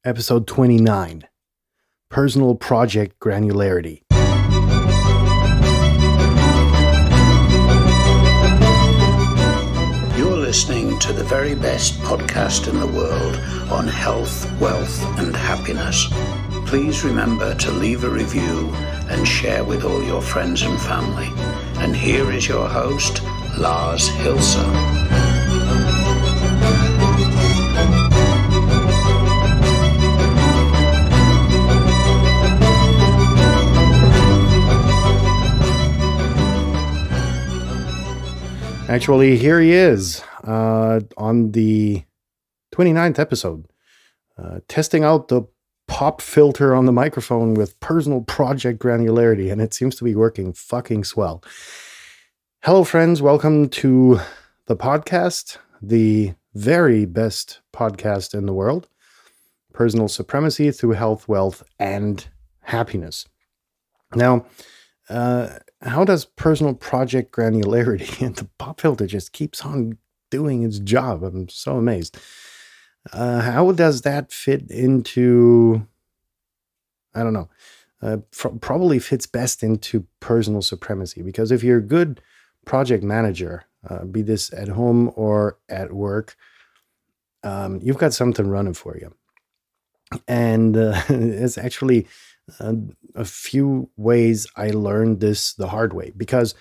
Episode 29, Personal Project Granularity. You're listening to the very best podcast in the world on health, wealth, and happiness. Please remember to leave a review and share with all your friends and family. And here is your host, Lars Hilser. Actually, here he is on the 29th episode, testing out the pop filter on the microphone with personal project granularity, and it seems to be working fucking swell. Hello, friends. Welcome to the podcast, the very best podcast in the world, Personal Supremacy Through Health, Wealth, and Happiness. Now, how does personal project granularity and the pop filter just keeps on doing its job? I'm so amazed. How does that fit into, I don't know, probably fits best into personal supremacy, because if you're a good project manager, be this at home or at work, you've got something running for you. And it's actually a few ways I learned this the hard way, because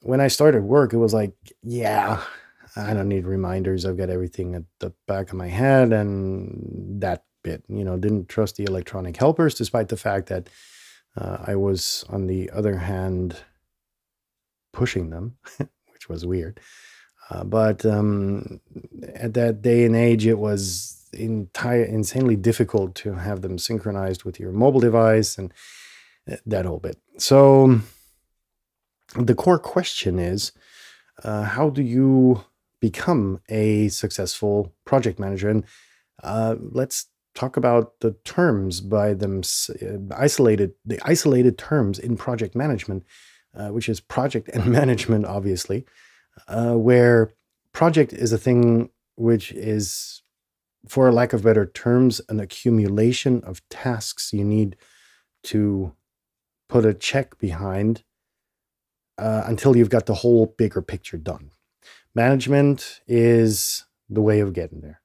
when I started work, it was like, yeah, I don't need reminders. I've got everything at the back of my head, and that bit, didn't trust the electronic helpers, despite the fact that I was, on the other hand, pushing them, which was weird. But at that day and age, it was insanely difficult to have them synchronized with your mobile device and that whole bit. So the core question is, how do you become a successful project manager? And let's talk about the terms by them, the isolated terms in project management, which is project and management, obviously, where project is a thing which is, for lack of better terms, an accumulation of tasks you need to put a check behind until you've got the whole bigger picture done. Management is the way of getting there.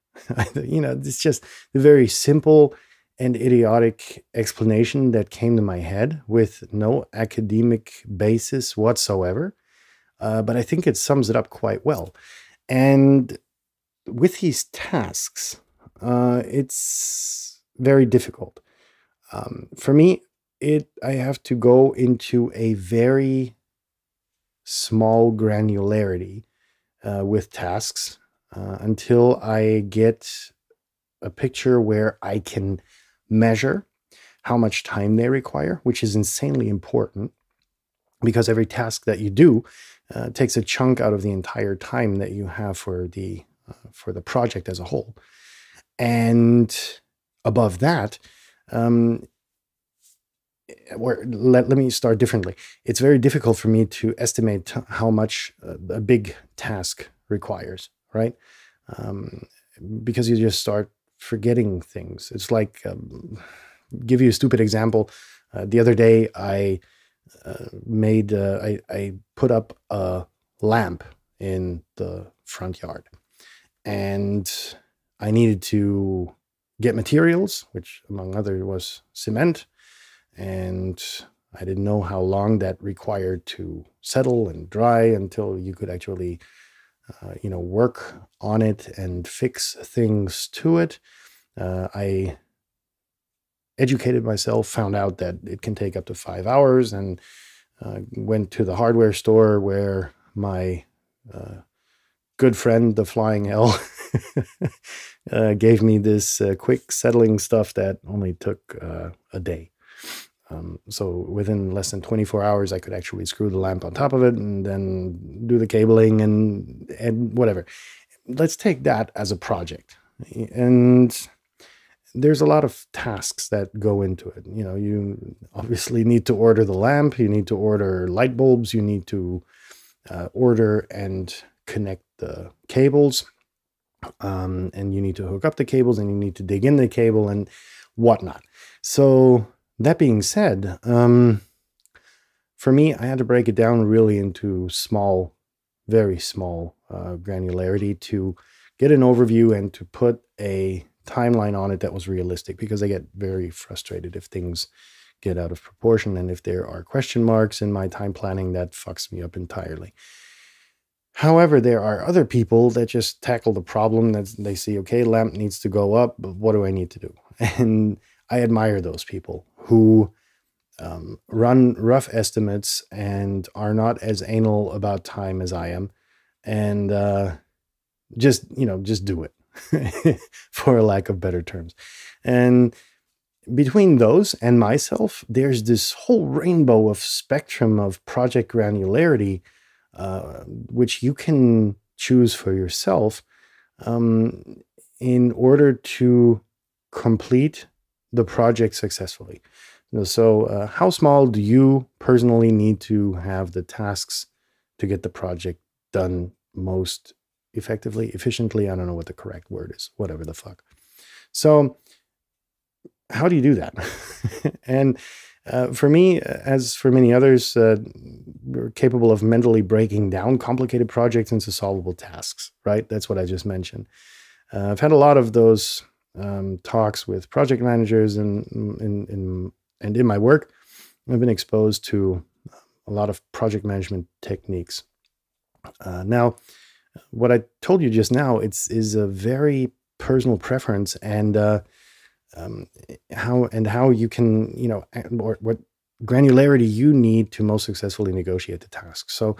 It's just a very simple and idiotic explanation that came to my head with no academic basis whatsoever. But I think it sums it up quite well. And with these tasks, it's very difficult. For me, I have to go into a very small granularity with tasks until I get a picture where I can measure how much time they require, which is insanely important, because every task that you do takes a chunk out of the entire time that you have for the project as a whole. And above that, let me start differently. It's very difficult for me to estimate how much a big task requires, right? Because you just start forgetting things. It's like, give you a stupid example. The other day, I put up a lamp in the front yard, and I needed to get materials, which among other was cement, and I didn't know how long that required to settle and dry until you could actually, work on it and fix things to it. I educated myself, found out that it can take up to 5 hours, and went to the hardware store where my good friend, the Flying L, gave me this quick settling stuff that only took a day. So within less than 24 hours, I could actually screw the lamp on top of it and then do the cabling and whatever. Let's take that as a project. And there's a lot of tasks that go into it. You obviously need to order the lamp, you need to order light bulbs, you need to order and connect the cables. and you need to hook up the cables and you need to dig in the cable and whatnot. So that being said, for me, I had to break it down really into small, very small granularity to get an overview and to put a timeline on it that was realistic, because I get very frustrated if things get out of proportion, and if there are question marks in my time planning, that fucks me up entirely. However, there are other people that just tackle the problem that they see, okay, lamp needs to go up, but what do I need to do? And I admire those people who run rough estimates and are not as anal about time as I am, and just do it for a lack of better terms. And between those and myself, there's this whole rainbow of spectrum of project granularity, which you can choose for yourself in order to complete the project successfully. So how small do you personally need to have the tasks to get the project done most effectively, efficiently? I don't know what the correct word is, whatever the fuck. So how do you do that? And for me, as for many others, we're capable of mentally breaking down complicated projects into solvable tasks, right? That's what I just mentioned. I've had a lot of those talks with project managers, and in my work, I've been exposed to a lot of project management techniques. Now, what I told you just now, is a very personal preference, and how you can, or what granularity you need to most successfully negotiate the task. So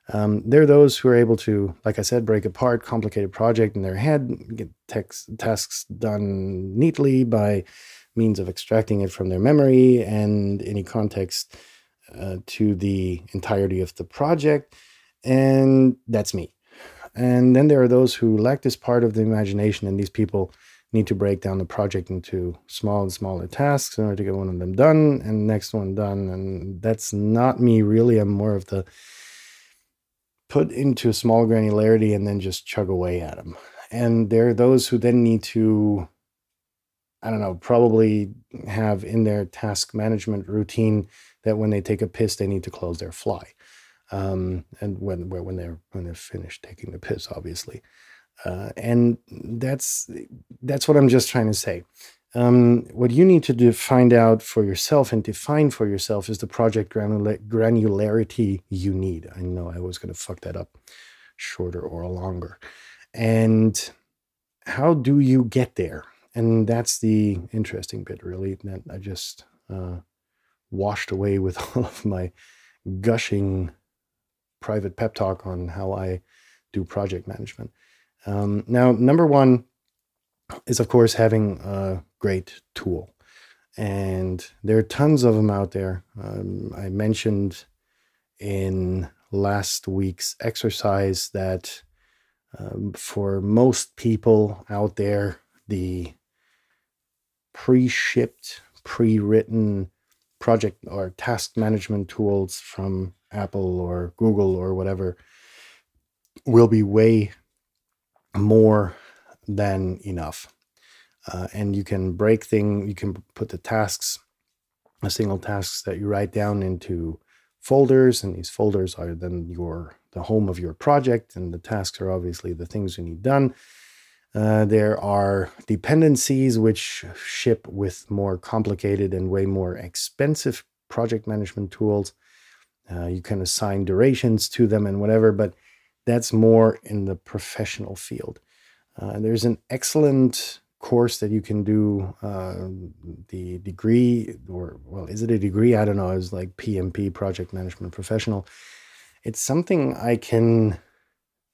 there are those who are able to, like I said, break apart complicated project in their head, get tasks done neatly by means of extracting it from their memory and any context to the entirety of the project. And that's me. And then there are those who lack this part of the imagination, and these people need to break down the project into small and smaller tasks in order to get one of them done and next one done. And that's not me, really. I'm more of the put into small granularity and then just chug away at them. And there are those who then need to, I don't know, probably have in their task management routine that when they take a piss, they need to close their fly. And when they're finished taking the piss, obviously. And that's what I'm just trying to say. What you need to find out for yourself and define for yourself is the project granularity you need. I know I was going to fuck that up, shorter or longer. And how do you get there? And that's the interesting bit, really, that I just washed away with all of my gushing private pep talk on how I do project management. Now, number one is, of course, having a great tool. And there are tons of them out there. I mentioned in last week's exercise that for most people out there, the pre-shipped, pre-written project or task management tools from Apple or Google or whatever will be way more than enough. And you can you can put the tasks, the single tasks that you write down, into folders, and these folders are then the home of your project, and the tasks are obviously the things you need done. There are dependencies which ship with more complicated and way more expensive project management tools. You can assign durations to them and whatever, but that's more in the professional field. There's an excellent course that you can do, the degree, or, well, is it a degree? I don't know. It's like PMP, Project Management Professional. It's something I can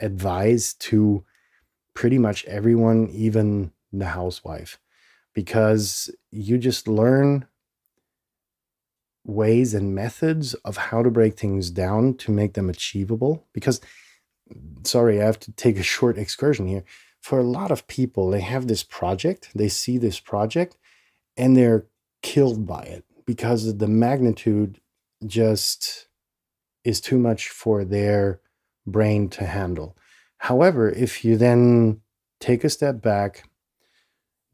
advise to pretty much everyone, even the housewife, because you just learn ways and methods of how to break things down to make them achievable. Because, sorry, I have to take a short excursion here. For a lot of people, they have this project, they see this project, and they're killed by it because the magnitude just is too much for their brain to handle. However, if you then take a step back,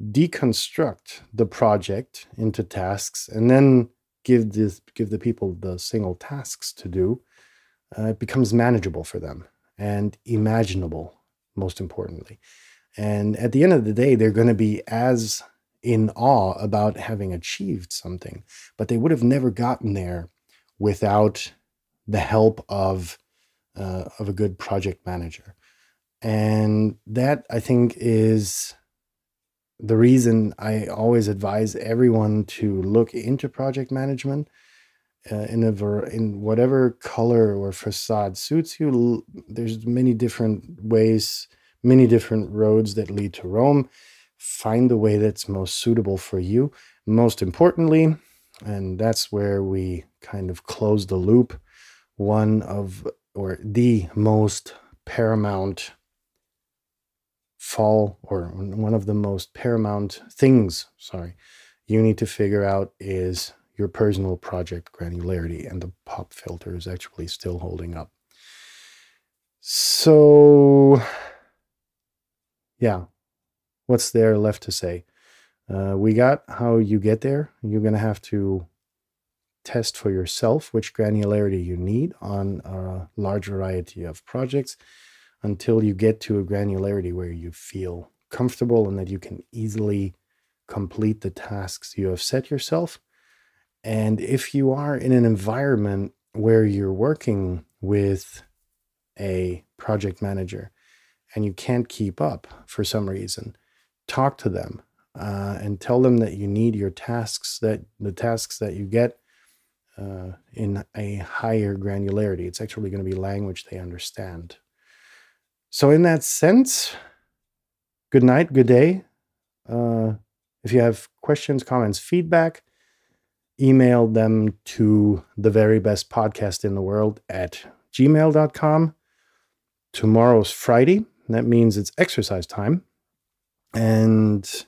deconstruct the project into tasks, and then give the people the single tasks to do, it becomes manageable for them and imaginable, most importantly. And at the end of the day, they're going to be as in awe about having achieved something, but they would have never gotten there without the help of a good project manager. And that, I think, is the reason I always advise everyone to look into project management in whatever color or facade suits you. There's many different ways, many different roads that lead to Rome. Find the way that's most suitable for you. Most importantly, and that's where we kind of close the loop, the most paramount one of the most paramount things, you need to figure out is your personal project granularity, and the pop filter is actually still holding up. So, yeah, what's there left to say? We got how you get there. You're going to have to test for yourself which granularity you need on a large variety of projects until you get to a granularity where you feel comfortable and that you can easily complete the tasks you have set yourself. And if you are in an environment where you're working with a project manager and you can't keep up for some reason, talk to them and tell them that you need your tasks, that the tasks that you get in a higher granularity. It's actually going to be language they understand. So in that sense, good night, good day. If you have questions, comments, feedback, email them to theverybestpodcastintheworld@gmail.com. Tomorrow's Friday. That means it's exercise time. And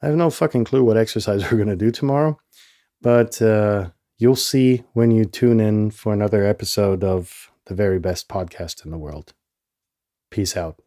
I have no fucking clue what exercise we're going to do tomorrow. But you'll see when you tune in for another episode of The Very Best Podcast in the World. Peace out.